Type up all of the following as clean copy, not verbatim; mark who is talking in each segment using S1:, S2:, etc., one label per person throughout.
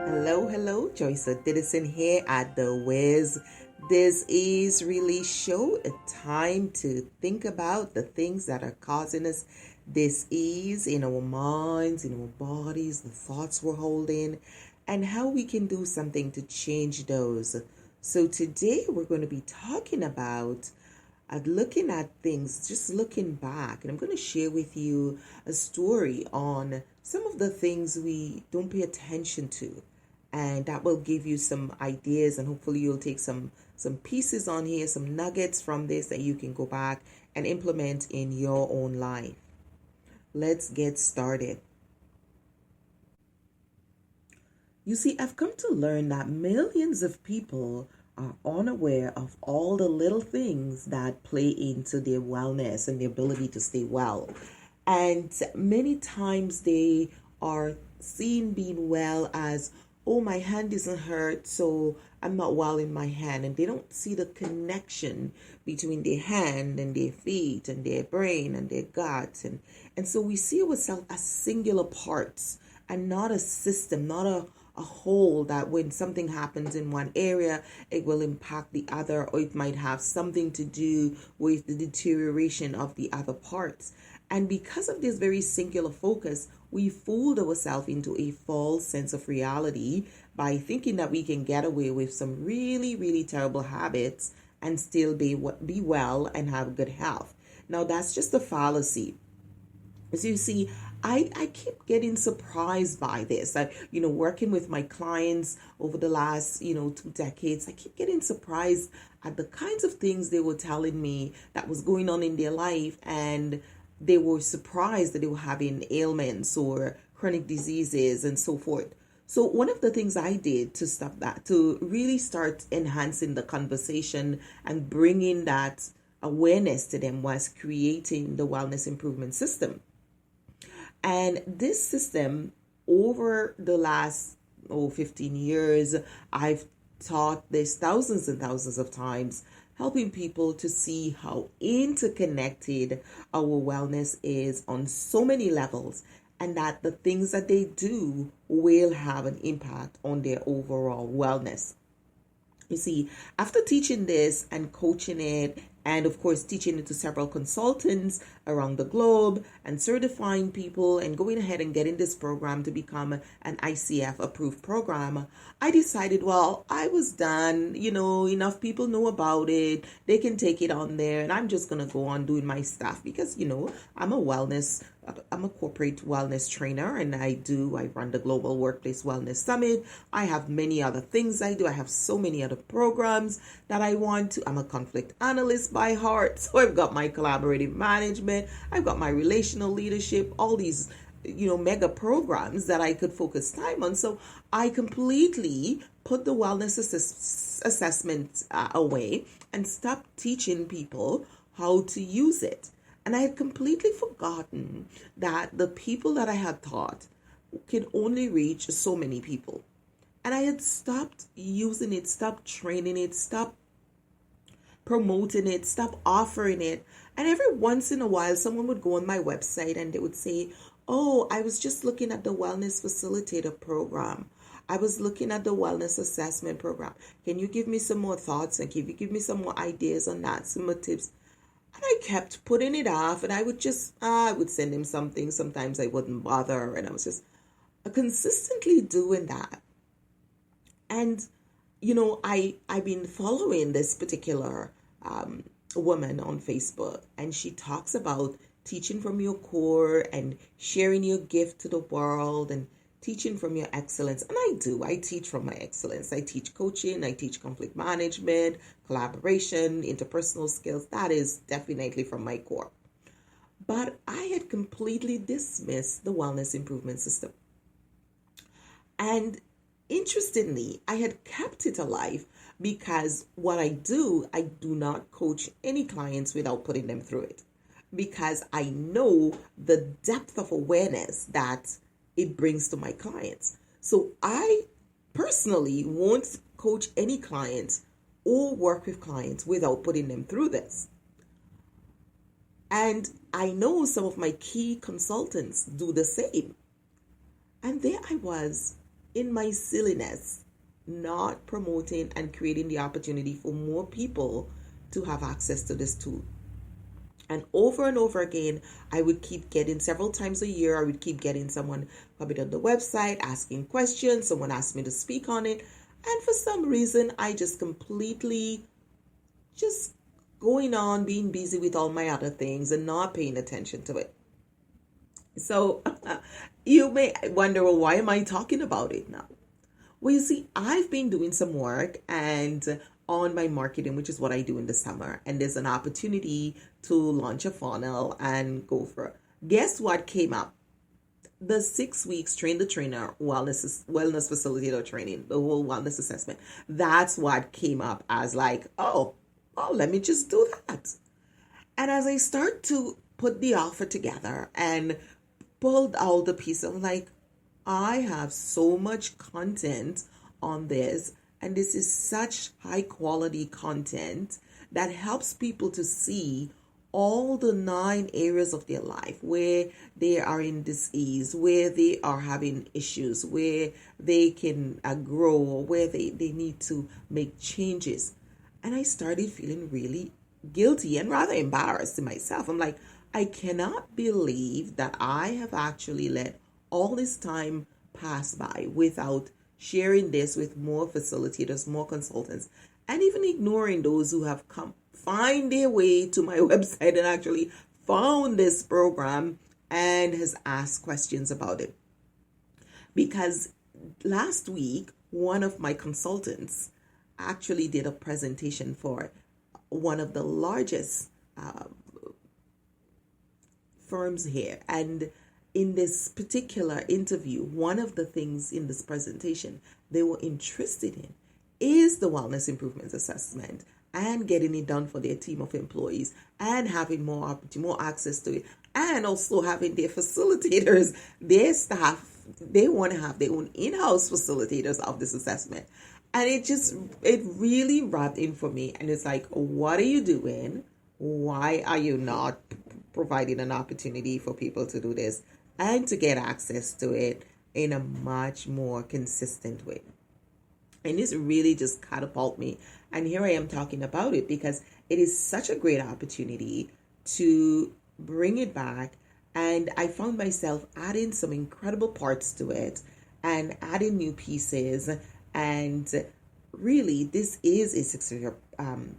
S1: Hello, Joyce Didison here at the Wiz. This is really show a time to think about the things that are causing us dis-ease in our minds, in our bodies, the thoughts we're holding, and how we can do something to change those. So today we're going to be talking about looking at things, just looking back. And I'm going to share with you a story on some of the things we don't pay attention to. And that will give you some ideas, and hopefully you'll take some pieces on here, some nuggets from this that you can go back and implement in your own life. Let's get started. You see, I've come to learn that millions of people are unaware of all the little things that play into their wellness and their ability to stay well. And many times they are seen being well as, oh, my hand isn't hurt, so I'm not well in my hand. And they don't see the connection between their hand and their feet and their brain and their gut. And so we see ourselves as singular parts and not a system, not a whole, that when something happens in one area, it will impact the other, or it might have something to do with the deterioration of the other parts. And because of this very singular focus, we fooled ourselves into a false sense of reality by thinking that we can get away with some really, really terrible habits and still be well and have good health. Now, that's just a fallacy. As you see, I keep getting surprised by this. Working with my clients over the last, 2 decades, I keep getting surprised at the kinds of things they were telling me that was going on in their life, and they were surprised that they were having ailments or chronic diseases and so forth. So one of the things I did to stop that, to really start enhancing the conversation and bringing that awareness to them, was creating the wellness improvement system. And this system, over the last 15 years, I've taught this thousands and thousands of times, helping people to see how interconnected our wellness is on so many levels, and that the things that they do will have an impact on their overall wellness. You see, after teaching this and coaching it, and of course teaching it to several consultants around the globe and certifying people and going ahead and getting this program to become an ICF approved program, I decided, well, I was done. Enough people know about it. They can take it on there, and I'm just going to go on doing my stuff because, I'm a corporate wellness trainer, and I run the Global Workplace Wellness Summit. I have many other things I do. I have so many other programs that I want to. I'm a conflict analyst by heart. So I've got my collaborative management. I've got my relational leadership, all these, mega programs that I could focus time on. So I completely put the wellness assessment away and stopped teaching people how to use it. And I had completely forgotten that the people that I had taught could only reach so many people. And I had stopped using it, stopped training it, stopped promoting it, stopped offering it. And every once in a while, someone would go on my website and they would say, oh, I was just looking at the Wellness Facilitator program. I was looking at the Wellness Assessment program. Can you give me some more thoughts, and can you give me some more ideas on that, some more tips? And I kept putting it off, and I would I would send him something. Sometimes I wouldn't bother, and I was just consistently doing that. And, I've been following this particular woman on Facebook, and she talks about teaching from your core and sharing your gift to the world and teaching from your excellence. And I teach from my excellence. I teach coaching, I teach conflict management, collaboration, interpersonal skills. That is definitely from my core. But I had completely dismissed the wellness improvement system. And interestingly, I had kept it alive because what I do not coach any clients without putting them through it, because I know the depth of awareness that it brings to my clients. So I personally won't coach any clients or work with clients without putting them through this. And I know some of my key consultants do the same. And there I was in my silliness, not promoting and creating the opportunity for more people to have access to this tool. And over again, I would keep getting, several times a year, I would keep getting someone coming on the website, asking questions. Someone asked me to speak on it. And for some reason, I just completely just going on, being busy with all my other things and not paying attention to it. So you may wonder, well, why am I talking about it now? Well, you see, I've been doing some work and on my marketing, which is what I do in the summer. And there's an opportunity to launch a funnel and go for it. Guess what came up? The 6 weeks train the trainer wellness facilitator training, the whole wellness assessment. That's what came up as like, oh, let me just do that. And as I start to put the offer together and pulled all the pieces, I'm like, I have so much content on this, and this is such high quality content that helps people to see all the 9 areas of their life where they are in disease, where they are having issues, where they can grow, or where they need to make changes. And I started feeling really guilty and rather embarrassed in myself. I'm like, I cannot believe that I have actually let all this time pass by without sharing this with more facilitators, more consultants, and even ignoring those who have come find their way to my website and actually found this program and has asked questions about it. Because last week, one of my consultants actually did a presentation for one of the largest firms here. And in this particular interview, one of the things in this presentation they were interested in is the wellness improvements assessment and getting it done for their team of employees and having more opportunity, more access to it, and also having their facilitators, their staff, they want to have their own in-house facilitators of this assessment. And it really rubbed in for me. And it's like, what are you doing? Why are you not providing an opportunity for people to do this and to get access to it in a much more consistent way? And this really just catapulted me. And here I am talking about it because it is such a great opportunity to bring it back. And I found myself adding some incredible parts to it and adding new pieces. And really, this is a six-figure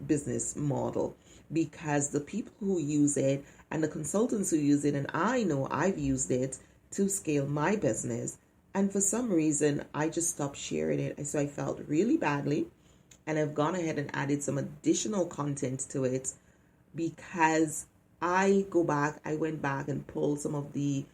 S1: business model because the people who use it and the consultants who use it, and I know I've used it to scale my business. And for some reason, I just stopped sharing it. So I felt really badly. And I've gone ahead and added some additional content to it because I went back and pulled some of the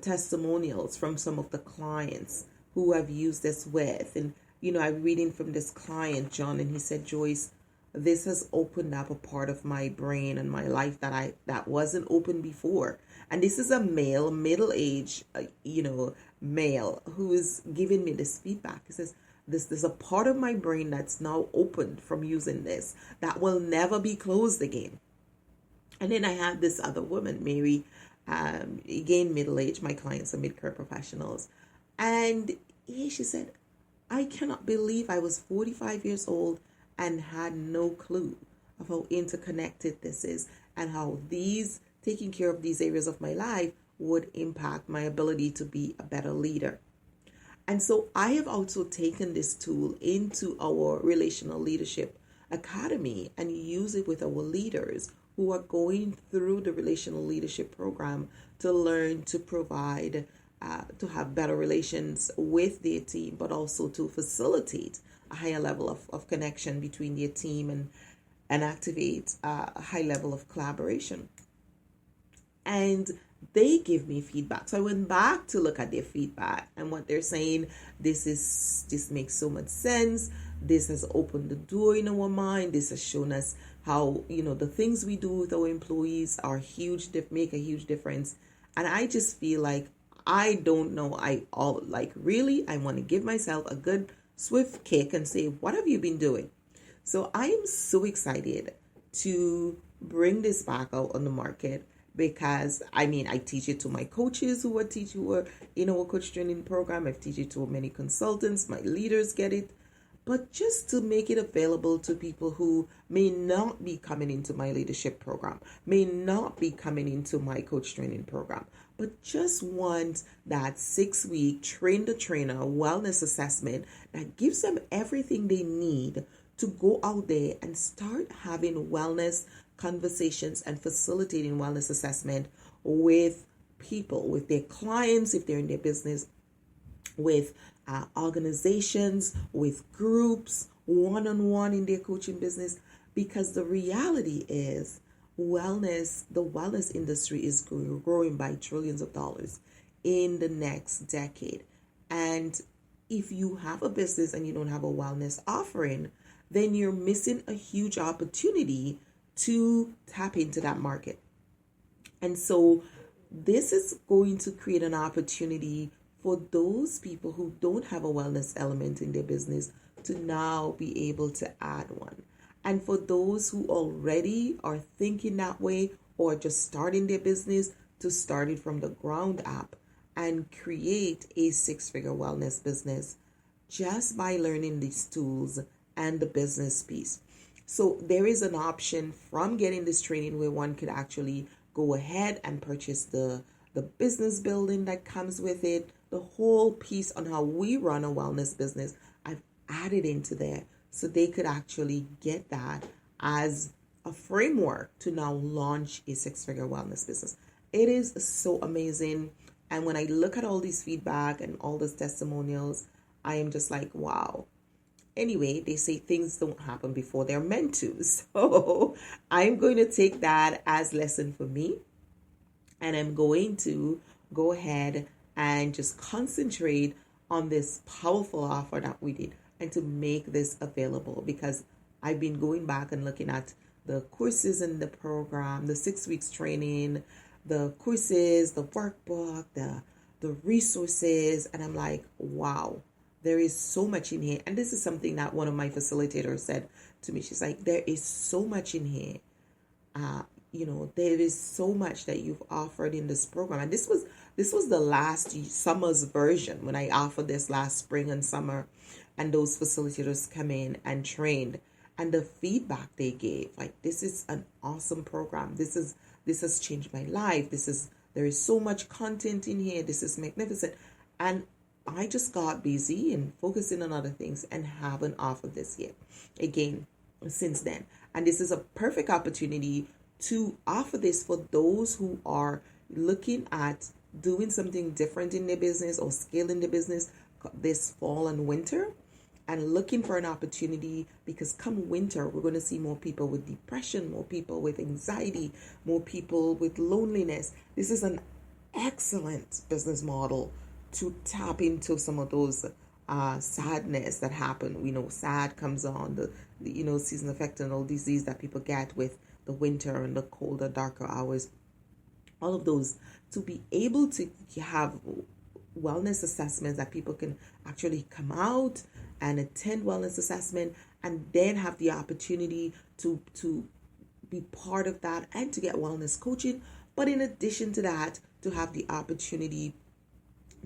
S1: testimonials from some of the clients who I've used this with. And, I'm reading from this client, John, and he said, Joyce, this has opened up a part of my brain and my life that wasn't open before. And this is a male, middle-aged, male who is giving me this feedback. He says, there's a part of my brain that's now opened from using this that will never be closed again. And then I had this other woman, Mary, again, middle-aged. My clients are mid-career professionals. And she said, I cannot believe I was 45 years old and had no clue of how interconnected this is and how taking care of these areas of my life would impact my ability to be a better leader. And so I have also taken this tool into our Relational Leadership Academy and use it with our leaders who are going through the Relational Leadership Program to learn to provide, to have better relations with their team, but also to facilitate a higher level of connection between their team and activate a high level of collaboration. And they give me feedback. So I went back to look at their feedback and what they're saying. This makes so much sense. This has opened the door in our mind. This has shown us how, the things we do with our employees are huge, make a huge difference. And I just feel like, I don't know, I want to give myself a good swift kick and say, what have you been doing? So I am so excited to bring this back out on the market because I teach it to my coaches who are in our coach training program. I've teach it to many consultants. My leaders get it. But just to make it available to people who may not be coming into my leadership program, may not be coming into my coach training program, but just want that 6-week train the trainer wellness assessment that gives them everything they need to go out there and start having wellness conversations and facilitating wellness assessment with people, with their clients, if they're in their business, with organizations, with groups, one-on-one in their coaching business. Because the reality is the wellness industry is growing by trillions of dollars in the next decade. And if you have a business and you don't have a wellness offering, then you're missing a huge opportunity to tap into that market. And so this is going to create an opportunity for those people who don't have a wellness element in their business to now be able to add one. And for those who already are thinking that way or just starting their business, to start it from the ground up and create a 6-figure wellness business just by learning these tools and the business piece. So there is an option from getting this training where one could actually go ahead and purchase the business building that comes with it, the whole piece on how we run a wellness business. I've added into there so they could actually get that as a framework to now launch a 6-figure wellness business. It is so amazing. And when I look at all these feedback and all these testimonials, I am just like, wow. Anyway, they say things don't happen before they're meant to. So I'm going to take that as lesson for me. And I'm going to go ahead and just concentrate on this powerful offer that we did and to make this available, because I've been going back and looking at the courses in the program, the 6 weeks training, the courses, the workbook, the resources, and I'm like, wow, there is so much in here. And this is something that one of my facilitators said to me. She's like, there is so much in here. There is so much that you've offered in this program. And this was the last summer's version when I offered this last spring and summer, and those facilitators come in and trained, and the feedback they gave, like, this is an awesome program. This has changed my life. There is so much content in here. This is magnificent. And I just got busy and focusing on other things and haven't offered this yet again since then. And this is a perfect opportunity to offer this for those who are looking at doing something different in their business or scaling their business this fall and winter, and looking for an opportunity, because come winter, we're going to see more people with depression, more people with anxiety, more people with loneliness. This is an excellent business model to tap into some of those sadness that happen. We know sad comes on, the season effect and all disease that people get with the winter and the colder, darker hours. All of those, to be able to have wellness assessments that people can actually come out and attend wellness assessment, and then have the opportunity to be part of that and to get wellness coaching. But in addition to that, to have the opportunity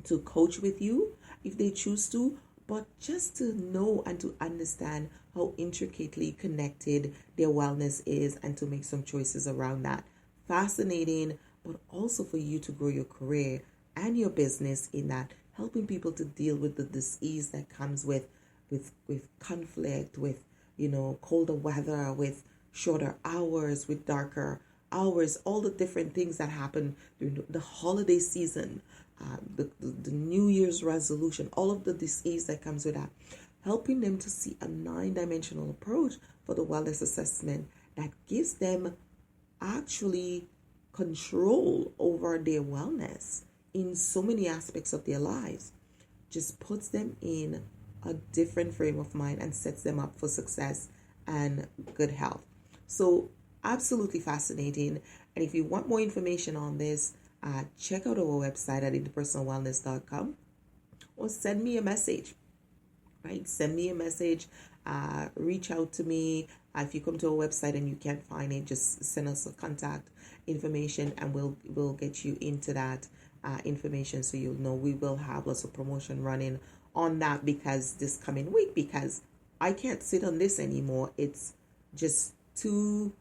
S1: to coach with you if they choose to, but just to know and to understand how intricately connected their wellness is and to make some choices around that. Fascinating, but also for you to grow your career and your business in that, helping people to deal with the disease that comes with conflict, with colder weather, with shorter hours, with darker hours, all the different things that happen during the holiday season, the New Year's resolution, all of the disease that comes with that, helping them to see a 9-dimensional approach for the wellness assessment that gives them actually control over their wellness in so many aspects of their lives, just puts them in a different frame of mind and sets them up for success and good health. So absolutely fascinating. And if you want more information on this, check out our website at interpersonal-welness.com, or send me a message, right? Send me a message, reach out to me. If you come to our website and you can't find it, just send us a contact information and we'll get you into that information, so you'll know. We will have lots of promotion running on that because this coming week, because I can't sit on this anymore. It's just too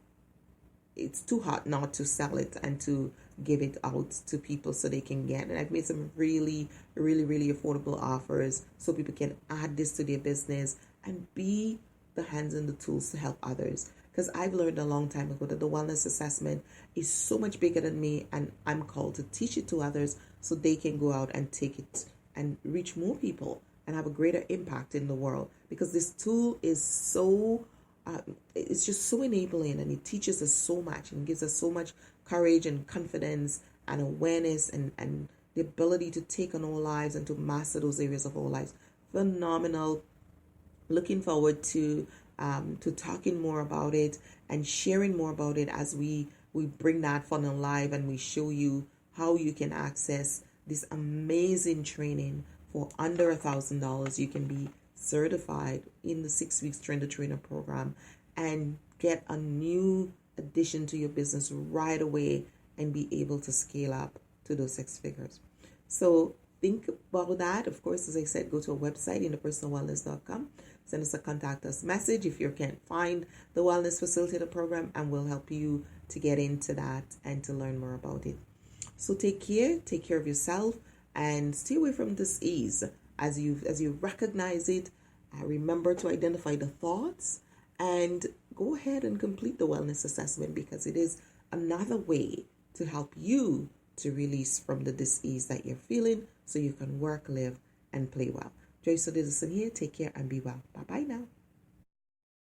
S1: hot not to sell it and to give it out to people so they can get it. I've made some really, really, really affordable offers so people can add this to their business and be the hands and the tools to help others. Because I've learned a long time ago that the wellness assessment is so much bigger than me, and I'm called to teach it to others so they can go out and take it and reach more people and have a greater impact in the world. Because this tool is so it's just so enabling, and it teaches us so much and gives us so much courage and confidence and awareness and the ability to take on our lives and to master those areas of our lives. Phenomenal. Looking forward to talking more about it and sharing more about it as we bring that funnel live and we show you how you can access this amazing training for under $1,000. You can be certified in the 6 weeks train the trainer program and get a new addition to your business right away and be able to scale up to those 6 figures. So think about that. Of course, as I said, go to our website, interpersonal-welness.com. Send us a contact us message if you can't find the Wellness Facilitator program, and we'll help you to get into that and to learn more about it. So take care of yourself, and stay away from disease. As you recognize it, remember to identify the thoughts and go ahead and complete the wellness assessment, because it is another way to help you to release from the disease that you're feeling so you can work, live, and play well. Joyce Edison here. Take care and be well. Bye-bye now.